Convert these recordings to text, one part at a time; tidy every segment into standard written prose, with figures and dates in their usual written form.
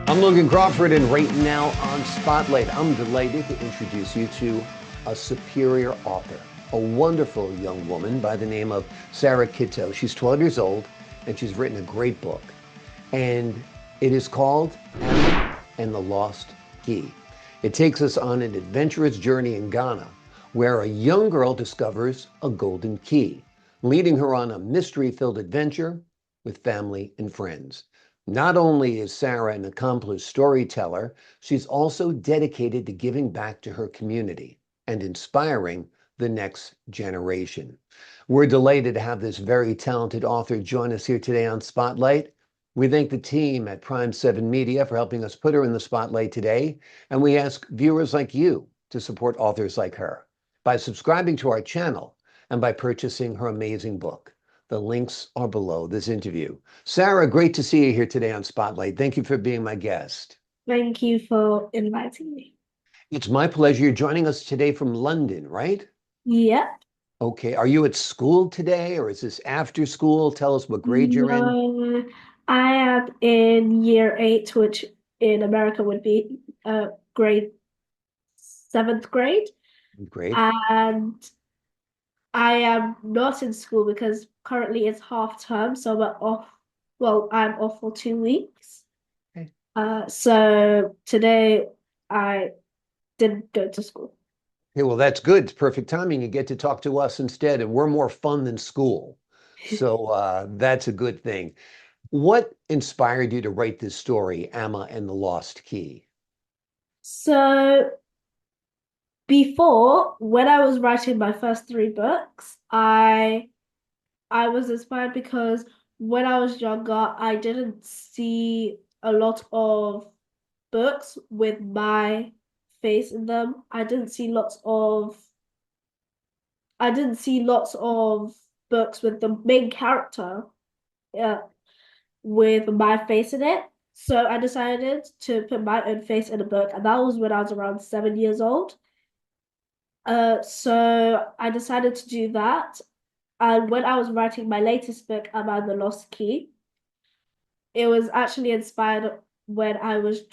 I'm Logan Crawford, and right now on Spotlight, I'm delighted to introduce you to a superior author, a wonderful young woman by the name of Sarah Kittoe. She's 12 years old, and she's written a great book, and it is called Emmy and the Lost Key. It takes us on an adventurous journey in Ghana, where a young girl discovers a golden key, leading her on a mystery-filled adventure with family and friends. Not only is Sarah an accomplished storyteller, she's also dedicated to giving back to her community and inspiring the next generation. We're delighted to have this very talented author join us here today on Spotlight. We thank the team at Prime 7 Media for helping us put her in the spotlight today, and we ask viewers like you to support authors like her by subscribing to our channel and by purchasing her amazing book. The links are below this interview. Sarah, great to see you here today on Spotlight. Thank you for being my guest. Thank you for inviting me. It's my pleasure. You're joining us today from London, right? Yep. Okay. Are you at school today or is this after school? Tell us what grade you're in. No, I am in year eight, which in America would be grade seventh grade. Great. And I am not in school because currently it's half term, so we're off. Well, I'm off for 2 weeks. Okay. So today I didn't go to school. Okay, well, that's good. It's perfect timing. You get to talk to us instead, and we're more fun than school. So that's a good thing. What inspired you to write this story, Amma and the Lost Key? So before, when I was writing my first three books, I was inspired because when I was younger, I didn't see a lot of books with my face in them. I didn't see lots of books with the main character uh, with my face in it. So I decided to put my own face in a book, and that was when I was around 7 years old. So I decided to do that. And when I was writing my latest book about the lost key, it was actually inspired when I was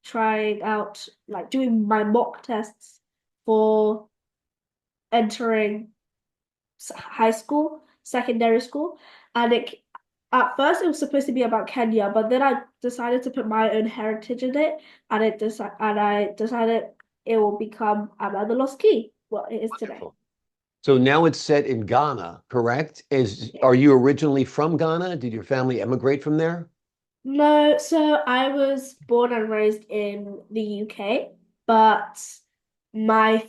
trying out, like doing my mock tests for entering high school, secondary school. And at first it was supposed to be about Kenya, but then I decided to put my own heritage in it, and I decided it will become about the lost key, what it is today. Wonderful. So now it's set in Ghana, correct? Are you originally from Ghana? Did your family emigrate from there? No, so I was born and raised in the UK, but my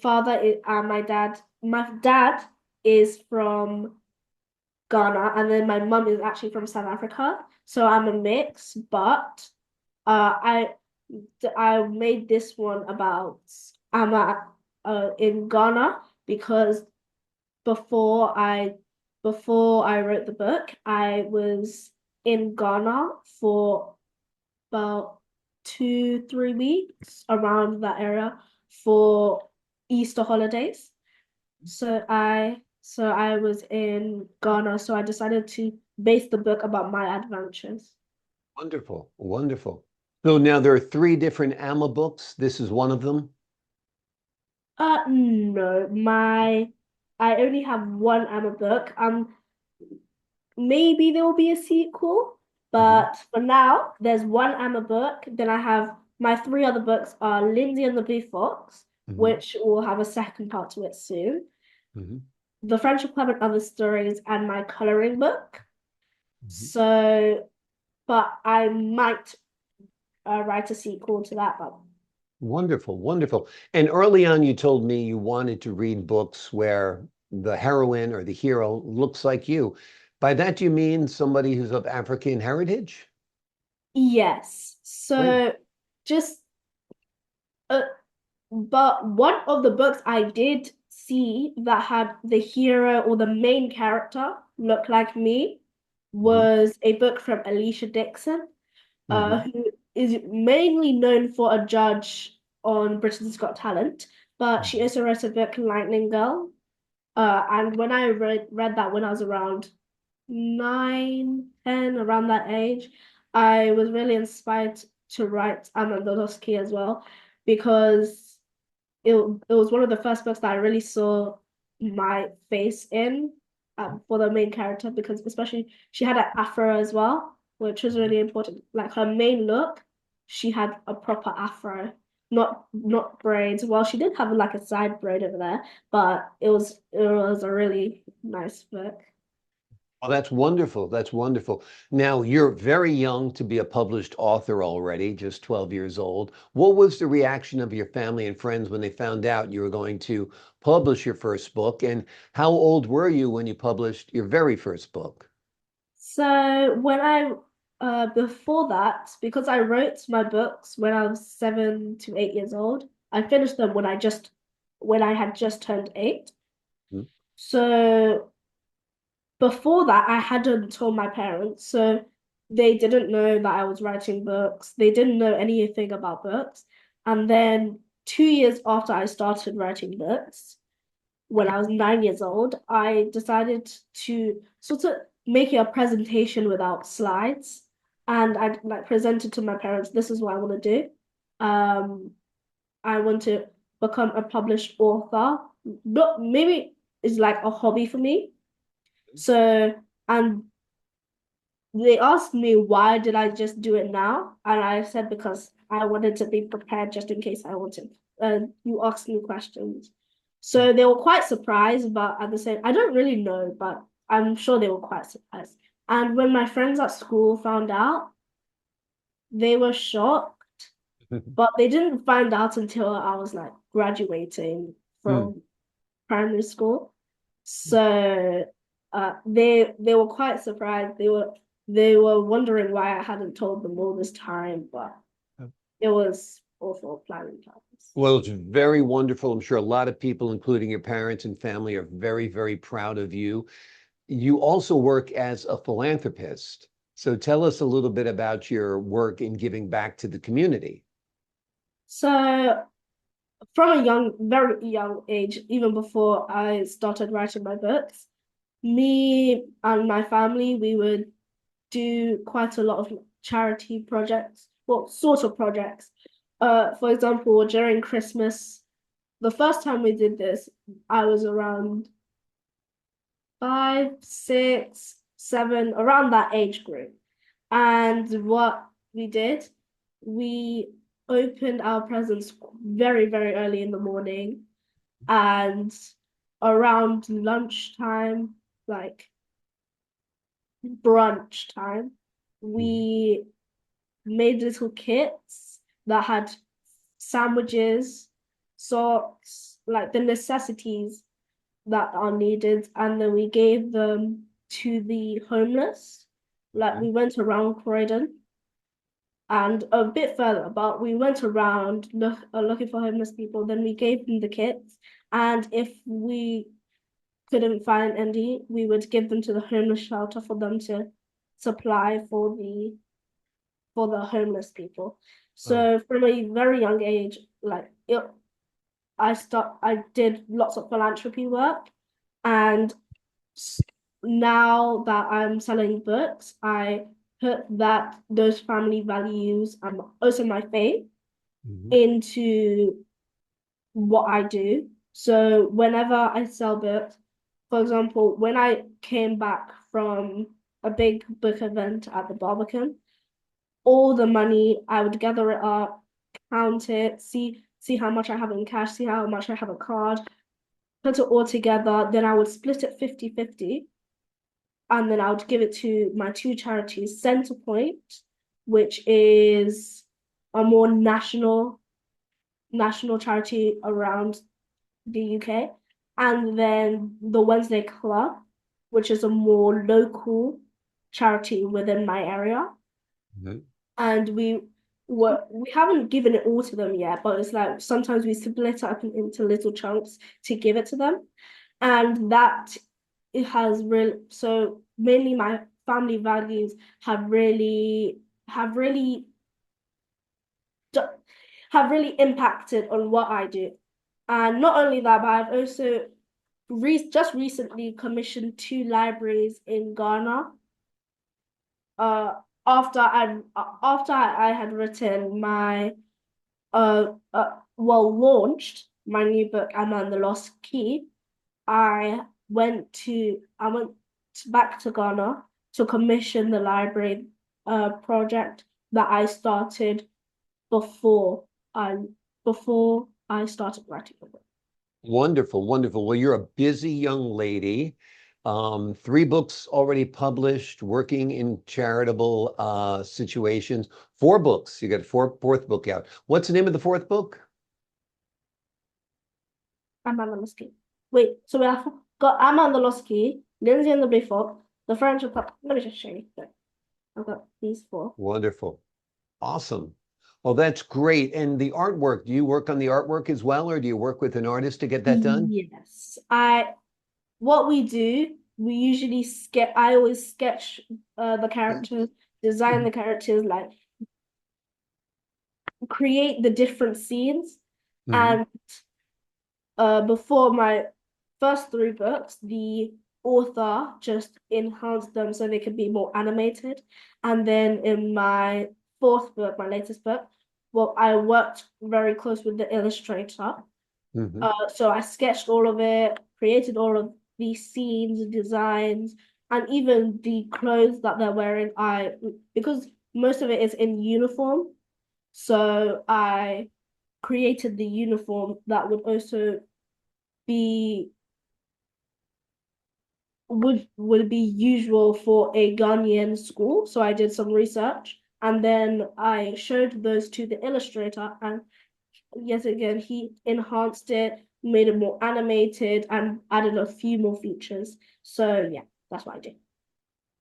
dad is from Ghana, and then my mum is actually from South Africa. So I'm a mix, but uh, I I made this one about in Ghana because before I before I wrote the book, I was in Ghana for about 2, 3 weeks around that area for Easter holidays. So I was in Ghana, so I decided to base the book about my adventures. Wonderful, wonderful. So now there are three different Amma books. This is one of them. No, I only have one Emma book. Maybe there will be a sequel, Mhm, but for now, there's one Emma book. Then I have my three other books are Lindsay and the Blue Fox, mhm, which will have a second part to it soon. mhm, The Friendship Club and Other Stories, and my coloring book. mhm. So, but I might write a sequel to that, but Wonderful, wonderful. And early on, you told me you wanted to read books where the heroine or the hero looks like you. By that, do you mean somebody who's of African heritage? yes. Great. So just uh, but one of the books I did see that had the hero or the main character look like me Hmm. was a book from Alicia Dixon, Hmm. who is mainly known for a judge on Britain's Got Talent, but she Hmm. also wrote a book, Lightning Girl. And when I read that when I was around 9, 10, around that age, I was really inspired to write Amandolowski as well, because it was one of the first books that I really saw my face in, for the main character, because especially she had an afro as well, which was really important. Like her main look, she had a proper afro, not braids. Well, she did have like a side braid over there, but it was a really nice book. Oh, that's wonderful. That's wonderful. Now, you're very young to be a published author already, just 12 years old. What was the reaction of your family and friends when they found out you were going to publish your first book? And how old were you when you published your very first book? So when I before that, because I wrote my books when I was 7 to 8 years old, I finished them when I had just turned 8. Hmm. So before that, I hadn't told my parents, so they didn't know that I was writing books. They didn't know anything about books. And then 2 years after I started writing books, when I was 9 years old, I decided to sort of make it a presentation without slides. And I like presented to my parents, this is what I want to do. Um, I want to become a published author. Not maybe it's like a hobby for me. So, and they asked me why did I just do it now? And I said because I wanted to be prepared just in case I wanted. You asked me questions. So they were quite surprised, but at the same, I don't really know, but I'm sure they were quite surprised. And when my friends at school found out, they were shocked, but they didn't find out until I was like graduating Hmm. from primary school. So they were quite surprised. They were wondering why I hadn't told them all this time, but it was awful planning times. Well, it's very wonderful. I'm sure a lot of people, including your parents and family, are very, very proud of you. You also work as a philanthropist. So tell us a little bit about your work in giving back to the community. So from a very young age, even before I started writing my books, me and my family, we would do quite a lot of charity projects, well, sort of projects. For example, during Christmas, the first time we did this, I was around 5, 6, 7, around that age group. And what we did, we opened our presents very, very early in the morning, and around lunchtime, like brunch time, Mhm. we made little kits that had sandwiches, socks, like the necessities that are needed, and then we gave them to the homeless. Like Okay. we went around Croydon and a bit further, but we went around looking for homeless people. Then we gave them the kits, and if we couldn't find any, we would give them to the homeless shelter for them to supply for the homeless people. Oh, So from a very young age, I did lots of philanthropy work, and now that I'm selling books, I put those family values and also my faith mhm. into what I do. So whenever I sell books, for example, when I came back from a big book event at the Barbican, all the money I would gather it up, count it, see how much I have in cash, see how much I have a card, put it all together, then I would split it 50-50, and then I would give it to my two charities, Centrepoint, which is a more national charity around the UK, and then the Wednesday Club, which is a more local charity within my area. Mhm. And we haven't given it all to them yet, but it's like sometimes we split it up into little chunks to give it to them. And that it has really so mainly my family values have really have really impacted on what I do. And not only that, but I've also just recently commissioned two libraries in Ghana, uh, after I had written my launched my new book, Emma and the Lost Key, I went back to Ghana to commission the library project that I started before I before I started writing the book. Wonderful, wonderful. Well, you're a busy young lady. 3 books already published, working in charitable situations. 4 books. You got a fourth book out. What's the name of the 4th book? Emma and the Lost Key. Wait, so we have got Emma and the Lost Key, Lindsay and the Blue Fox, The French Republic. Let me just show you. I've got these 4. Wonderful. Awesome. Well, that's great. And the artwork, do you work on the artwork as well, or do you work with an artist to get that done? Yes. What we do, we usually I always sketch the characters, design the characters, like create the different scenes. Mhm. And before my first 3 books, the author just enhanced them so they could be more animated. And then in my 4th book, my latest book, well, I worked very close with the illustrator. So I sketched all of it, created all of these scenes, designs, and even the clothes that they're wearing. Because most of it is in uniform, so I created the uniform that would also be would be usual for a Ghanaian school. So I did some research and then I showed those to the illustrator, and yet again he enhanced it, made it more animated, and added a few more features. So yeah, that's what I did.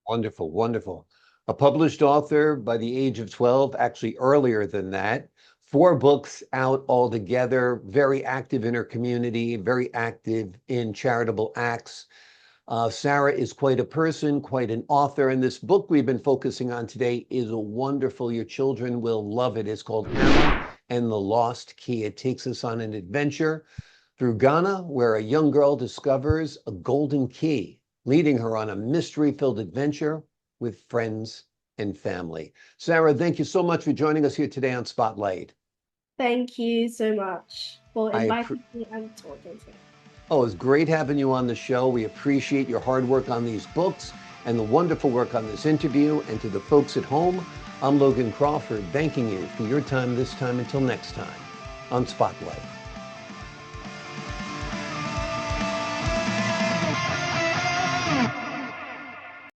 Wonderful, wonderful. A published author by the age of 12, actually earlier than that. 4 books out altogether, very active in her community, very active in charitable acts. Sarah is quite a person, quite an author, and this book we've been focusing on today is wonderful. Your children will love it. It's called Emma and the Lost Key. It takes us on an adventure through Ghana, where a young girl discovers a golden key, leading her on a mystery-filled adventure with friends and family. Sarah, thank you so much for joining us here today on Spotlight. Thank you so much for I inviting me and talking to me. Oh, it's great having you on the show. We appreciate your hard work on these books and the wonderful work on this interview. And to the folks at home, I'm Logan Crawford, thanking you for your time this time. Until next time on Spotlight.